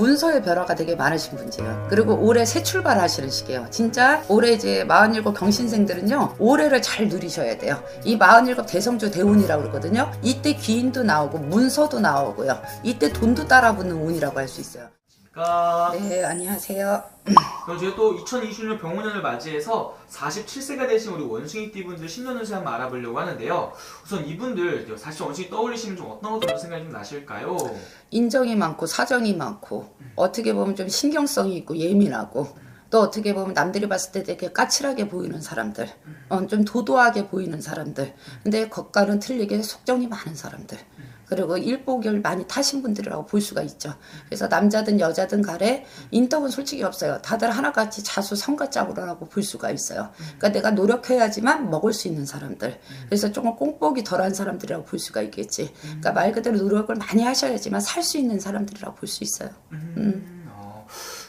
문서의 변화가 되게 많으신 분이에요. 그리고 올해 새 출발하시는 시기예요. 진짜 올해 이제 47 경신생들은요, 올해를 잘 누리셔야 돼요. 이 47 대성주 대운이라고 그러거든요. 이때 귀인도 나오고 문서도 나오고요. 이때 돈도 따라붙는 운이라고 할 수 있어요. 네, 안녕하세요. 그럼 저희 또 2020년 병원년을 맞이해서 47세가 되신 우리 원숭이띠 분들 신년운세 한번 알아보려고 하는데요. 우선 이분들 사실 원숭이 떠올리시면 좀 어떤 것들 생각이 좀 나실까요? 인정이 많고 사정이 많고 어떻게 보면 좀 신경성이 있고 예민하고 또 어떻게 보면 남들이 봤을 때 되게 까칠하게 보이는 사람들, 좀 도도하게 보이는 사람들, 근데 겉과는 틀리게 속정이 많은 사람들, 그리고 일복을 많이 타신 분들이라고 볼 수가 있죠. 그래서 남자든 여자든 간에 인덕은 솔직히 없어요. 다들 하나같이 자수성가짝으로라고 볼 수가 있어요. 그러니까 내가 노력해야지만 먹을 수 있는 사람들, 그래서 조금 꽁복이 덜한 사람들이라고 볼 수가 있겠지. 그러니까 말 그대로 노력을 많이 하셔야지만 살 수 있는 사람들이라고 볼 수 있어요.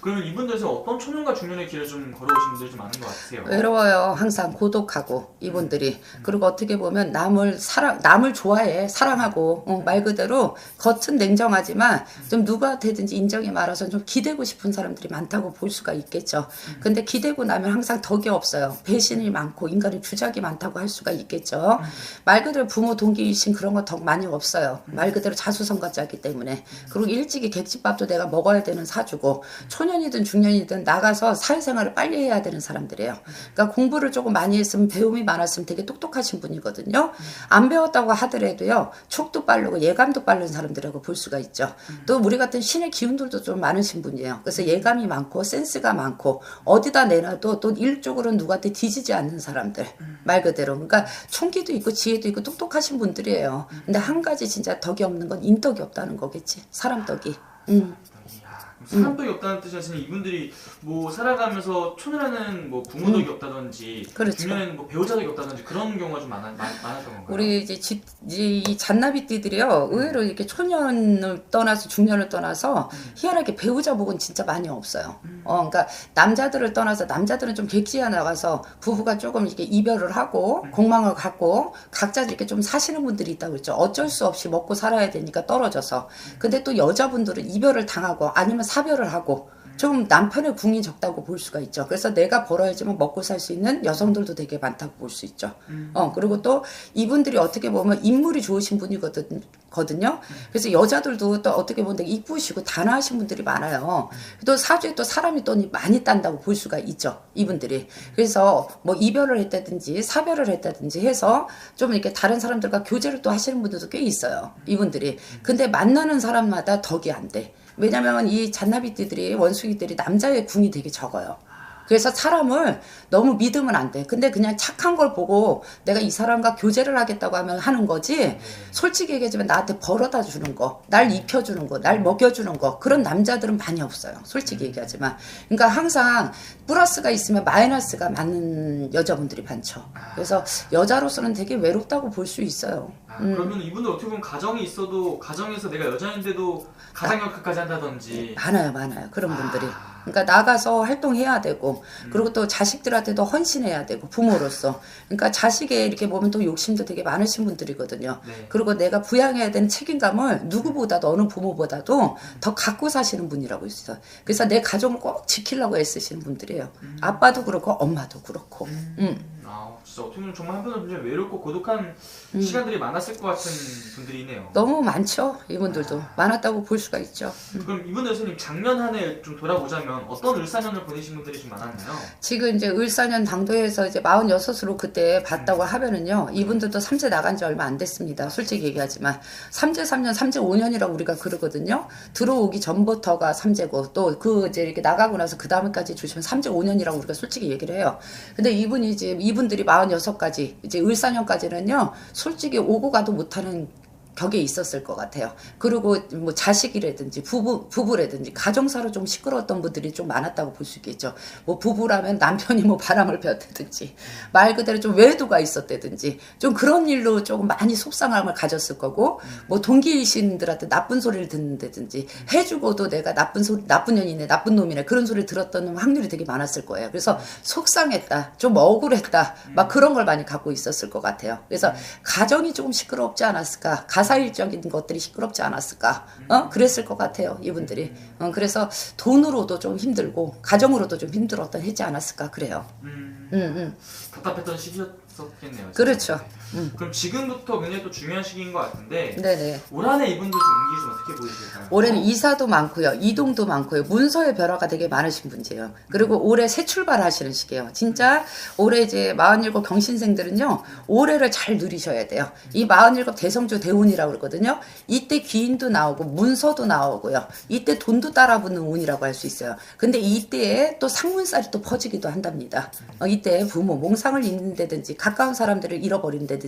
그러면 이분들에서 어떤 초년과 중년의 길을 좀 걸어오신 분들이 좀 많은 것 같아요? 외로워요. 항상 고독하고 이분들이. 그리고 어떻게 보면 남을 좋아해. 사랑하고 말 그대로 겉은 냉정하지만 좀 누구한테든지 인정이 많아서 좀 기대고 싶은 사람들이 많다고 볼 수가 있겠죠. 근데 기대고 나면 항상 덕이 없어요. 배신이 많고 인간의 주작이 많다고 할 수가 있겠죠. 말 그대로 부모 동기이신 그런 거 덕 많이 없어요. 말 그대로 자수성가자기 때문에. 그리고 일찍이 객집밥도 내가 먹어야 되는 사주고 초년이든 중년이든 나가서 사회생활을 빨리 해야 되는 사람들이에요. 그러니까 공부를 조금 많이 했으면 배움이 많았으면 되게 똑똑하신 분이거든요. 안 배웠다고 하더라도요, 촉도 빠르고 예감도 빠른 사람들이라고 볼 수가 있죠. 또 우리 같은 신의 기운들도 좀 많으신 분이에요. 그래서 예감이 많고 센스가 많고 어디다 내놔도 또 일적으로 누구한테 뒤지지 않는 사람들, 말 그대로. 그러니까 총기도 있고 지혜도 있고 똑똑하신 분들이에요. 근데 한 가지 진짜 덕이 없는 건 인덕이 없다는 거겠지. 사람 덕이. 사람덕이 없다는 뜻이 아니라 이분들이 뭐 살아가면서 초년에는 뭐 부모덕이 없다든지, 그렇죠. 중년에는 뭐 배우자덕이 없다든지 그런 경우가 좀 많았던 건가요? 우리 이제 이 잔나비띠들이요, 의외로 이렇게 초년을 떠나서 중년을 떠나서 희한하게 배우자 복은 진짜 많이 없어요. 그러니까 남자들을 떠나서 남자들은 좀 객지에 나가서 부부가 조금 이렇게 이별을 하고 공망을 갖고 각자 이렇게 좀 사시는 분들이 있다고 그랬죠. 어쩔 수 없이 먹고 살아야 되니까 떨어져서. 근데 또 여자분들은 이별을 당하고 아니면 사별을 하고 좀 남편의 궁이 적다고 볼 수가 있죠. 그래서 내가 벌어야지만 먹고 살 수 있는 여성들도 되게 많다고 볼 수 있죠. 그리고 또 이분들이 어떻게 보면 인물이 좋으신 분이거든요. 그래서 여자들도 또 어떻게 보면 되게 이쁘시고 단아하신 분들이 많아요. 또 사주에 또 사람이 또 많이 딴다고 볼 수가 있죠. 이분들이. 그래서 뭐 이별을 했다든지 사별을 했다든지 해서 좀 이렇게 다른 사람들과 교제를 또 하시는 분들도 꽤 있어요. 이분들이. 근데 만나는 사람마다 덕이 안 돼. 왜냐면 이 잔나비띠들이 원숭이들이 남자의 궁이 되게 적어요. 그래서 사람을 너무 믿으면 안 돼. 근데 그냥 착한 걸 보고 내가 이 사람과 교제를 하겠다고 하면 하는 거지. 솔직히 얘기하지만 나한테 벌어다 주는 거, 날 입혀주는 거, 날 먹여주는 거, 그런 남자들은 많이 없어요. 솔직히 얘기하지만. 그러니까 항상 플러스가 있으면 마이너스가 많은 여자분들이 많죠. 그래서 여자로서는 되게 외롭다고 볼 수 있어요. 그러면 이분들 어떻게 보면 가정이 있어도 가정에서 내가 여자인데도 가장 역할까지 한다든지 많아요. 그런 분들이. 그러니까 나가서 활동해야 되고, 그리고 또 자식들한테도 헌신해야 되고, 부모로서. 그러니까 자식에 이렇게 보면 또 욕심도 되게 많으신 분들이거든요. 네. 그리고 내가 부양해야 되는 책임감을 누구보다도, 어느 부모보다도 더 갖고 사시는 분이라고 있어요. 그래서 내 가정을 꼭 지키려고 애쓰시는 분들이에요. 아빠도 그렇고, 엄마도 그렇고. 진짜 어떻게 보면 정말 한편으로 굉장히 외롭고 고독한 시간들이 많았을 것 같은 분들이네요. 너무 많죠. 이분들도. 많았다고 볼 수가 있죠. 그럼 이분들 선생님 작년 한 해 좀 돌아보자면 어떤 을사년을 보내신 분들이 좀 많았나요? 지금 이제 을사년 당도에서 이제 46으로 그때 봤다고 하면은요, 이분들도 삼재 나간 지 얼마 안 됐습니다. 솔직히 얘기하지만. 삼재 3년, 삼재 5년이라고 우리가 그러거든요. 들어오기 전부터가 삼재고, 또 그 이제 이렇게 나가고 나서 그 다음까지 주시면 삼재 5년이라고 우리가 솔직히 얘기를 해요. 근데 이분들이 46까지, 이제 을사년까지는요, 솔직히 오고 가도 못하는 격에 있었을 것 같아요. 그리고 뭐 자식이라든지 부부라든지 가정사로 좀 시끄러웠던 분들이 좀 많았다고 볼 수 있겠죠. 뭐 부부라면 남편이 뭐 바람을 피웠다든지 말 그대로 좀 외도가 있었다든지 좀 그런 일로 조금 많이 속상함을 가졌을 거고, 뭐 동기신들한테 나쁜 소리를 듣는다든지 해주고도 내가 나쁜 년이네, 나쁜 놈이네, 그런 소리를 들었던 확률이 되게 많았을 거예요. 그래서 속상했다, 좀 억울했다, 막 그런 걸 많이 갖고 있었을 것 같아요. 그래서 가정이 조금 시끄럽지 않았을까. 자사일적인 것들이 시끄럽지 않았을까? 그랬을 것 같아요, 이분들이. 그래서 돈으로도 좀 힘들고 가정으로도 좀 힘들었던 했지 않았을까 그래요. 답답했던 시기였었겠네요. 진짜. 그렇죠. 그럼 지금부터 굉장히 또 중요한 시기인 것 같은데 네네. 올 한해 이분들 좀 운기 좀 어떻게 보이실까요? 올해는 이사도 많고요, 이동도 많고요, 문서의 변화가 되게 많으신 분이에요. 그리고 올해 새 출발하시는 시기예요. 진짜 올해 이제 47 경신생들은요, 올해를 잘 누리셔야 돼요. 이 47 대성주 대운이라고 그러거든요. 이때 귀인도 나오고 문서도 나오고요. 이때 돈도 따라붙는 운이라고 할 수 있어요. 근데 이때에 또 상문살이 또 퍼지기도 한답니다. 이때 부모 몽상을 잃는다든지 가까운 사람들을 잃어버린다든지.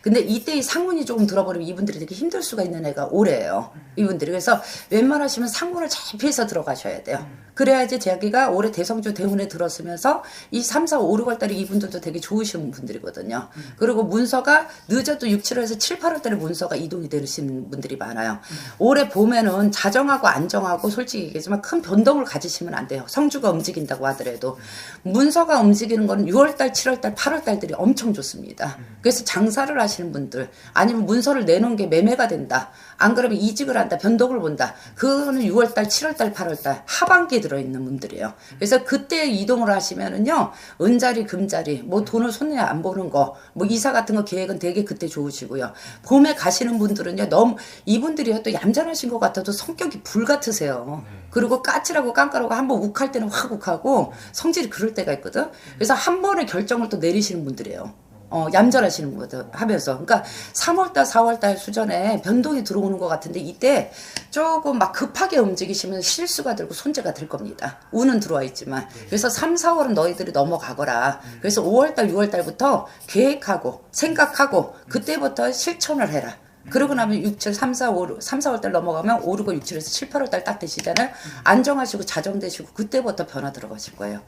근데 이때 이 상문이 조금 들어버리면 이분들이 되게 힘들 수가 있는 애가 올해예요. 이분들이. 그래서 웬만하시면 상문을 잘 피해서 들어가셔야 돼요. 그래야지 자기가 올해 대성주 대운에 들었으면서 이 3, 4, 5, 6월 달에 이분들도 되게 좋으신 분들이거든요. 그리고 문서가 늦어도 6, 7월에서 7, 8월 달에 문서가 이동이 되시는 분들이 많아요. 올해 봄에는 자정하고 안정하고 솔직히 얘기하지만 큰 변동을 가지시면 안 돼요. 성주가 움직인다고 하더라도. 문서가 움직이는 건 6월 달, 7월 달, 8월 달들이 엄청 좋습니다. 그래서 장사를 하시는 분들, 아니면 문서를 내놓은 게 매매가 된다. 안 그러면 이직을 한다, 변동을 본다. 그거는 6월 달, 7월 달, 8월 달 하반기에 들어있는 분들이에요. 그래서 그때 이동을 하시면은요, 은자리, 금자리, 뭐 돈을 손에 안 보는 거, 뭐 이사 같은 거 계획은 되게 그때 좋으시고요. 봄에 가시는 분들은요, 너무 이분들이요 또 얌전하신 것 같아도 성격이 불 같으세요. 그리고 까칠하고 깐깐하고 한번 욱할 때는 확 욱하고 성질이 그럴 때가 있거든. 그래서 한 번의 결정을 또 내리시는 분들이에요. 얌전하시는 거죠, 하면서. 그러니까 3월달, 4월달 수전에 변동이 들어오는 것 같은데 이때 조금 막 급하게 움직이시면 실수가 들고 손재가 될 겁니다. 운은 들어와 있지만. 그래서 3, 4월은 너희들이 넘어가거라. 그래서 5월달, 6월달부터 계획하고 생각하고 그때부터 실천을 해라. 그러고 나면 6, 7, 3, 4, 5, 3, 4월 달 넘어가면 5, 6, 6, 7에서 7, 8월 달 딱 되시잖아요. 안정하시고 자정되시고 그때부터 변화 들어가실 거예요.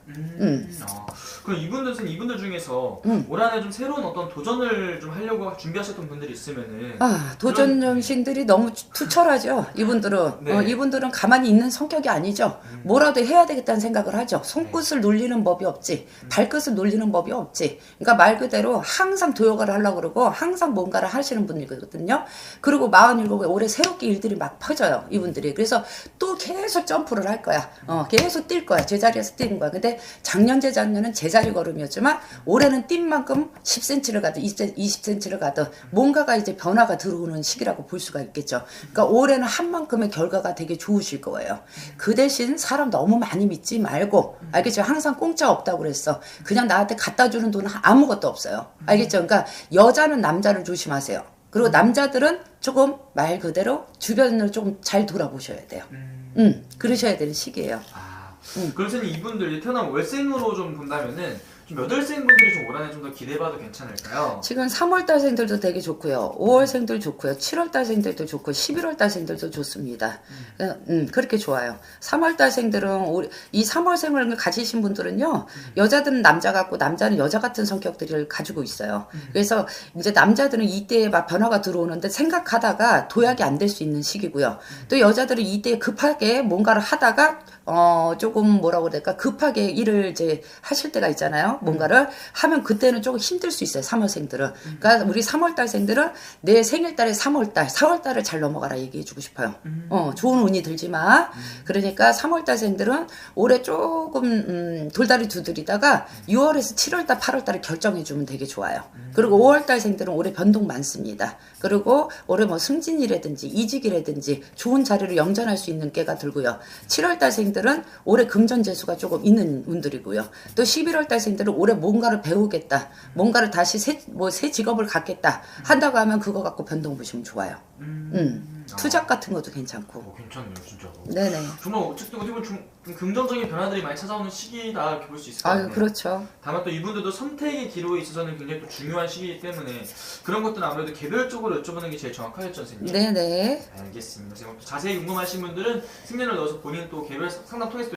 그럼 이분들 중에서 올 한해 좀 새로운 어떤 도전을 좀 하려고 준비하셨던 분들이 있으면은 도전 정신들이 너무 투철하죠. 이분들은. 네. 이분들은 가만히 있는 성격이 아니죠. 뭐라도 해야 되겠다는 생각을 하죠. 손끝을 놀리는 법이 없지. 발끝을 놀리는 법이 없지. 그러니까 말 그대로 항상 도역을 하려고 그러고 항상 뭔가를 하시는 분이거든요. 그리고 47에 올해 새롭게 일들이 막 퍼져요. 이분들이. 그래서 또 계속 점프를 할 거야. 계속 뛸 거야. 제자리에서 뛰는 거야. 근데 작년, 재작년은 제자리 걸음이었지만 올해는 뛴 만큼 10cm를 가든 20cm를 가든 뭔가가 이제 변화가 들어오는 시기라고 볼 수가 있겠죠. 그러니까 올해는 한 만큼의 결과가 되게 좋으실 거예요. 그 대신 사람 너무 많이 믿지 말고, 알겠죠? 항상 공짜 없다고 그랬어. 그냥 나한테 갖다 주는 돈은 아무것도 없어요. 알겠죠? 그러니까 여자는 남자를 조심하세요. 그리고 남자들은 조금 말 그대로 주변을 조금 잘 돌아보셔야 돼요. 그러셔야 되는 시기예요. 그래서 이분들 태어난 월생으로 좀 본다면은 좀 몇 월생분들이 좀 올 한해 좀 더 기대해봐도 괜찮을까요? 지금 3월달생들도 되게 좋고요. 5월생들 좋고요. 7월달생들도 좋고 11월달생들도 좋습니다. 그렇게 좋아요. 3월달생들은 이 3월생을 가지신 분들은요. 여자들은 남자 같고 남자는 여자 같은 성격들을 가지고 있어요. 그래서 이제 남자들은 이때에 막 변화가 들어오는데 생각하다가 도약이 안 될 수 있는 시기고요. 또 여자들은 이때에 급하게 뭔가를 하다가 조금 뭐라고 그래야 될까? 급하게 일을 이제 하실 때가 있잖아요. 뭔가를 하면 그때는 조금 힘들 수 있어요. 3월생들은. 그러니까 우리 3월달생들은 내 생일달에 3월달, 4월달을 잘 넘어가라 얘기해주고 싶어요. 좋은 운이 들지만. 그러니까 3월달생들은 올해 조금 돌다리 두드리다가 6월에서 7월달, 8월달을 결정해주면 되게 좋아요. 그리고 5월달생들은 올해 변동 많습니다. 그리고 올해 뭐 승진이라든지 이직이라든지 좋은 자리를 영전할 수 있는 깨가 들고요. 7월달생들은 올해 금전재수가 조금 있는 운들이고요. 또 11월달생들은 올해 뭔가를 배우겠다, 뭔가를 다시 새 직업을 갖겠다 한다고 하면 그거 갖고 변동 보시면 좋아요. 투잡 같은 것도 괜찮고. 괜찮네요, 진짜. 네네. 정말 어쨌든 어떻게 보면 좀 긍정적인 변화들이 많이 찾아오는 시기다 이렇게 볼 수 있을 것 같아요. 그렇죠. 다만 또 이분들도 선택의 기로에 있어서는 굉장히 또 중요한 시기이기 때문에 그런 것들은 아무래도 개별적으로 여쭤보는 게 제일 정확하겠죠, 선생님. 네네. 알겠습니다. 선생님, 자세히 궁금하신 분들은 생년을 넣어서 본인 또 개별 상담 통해서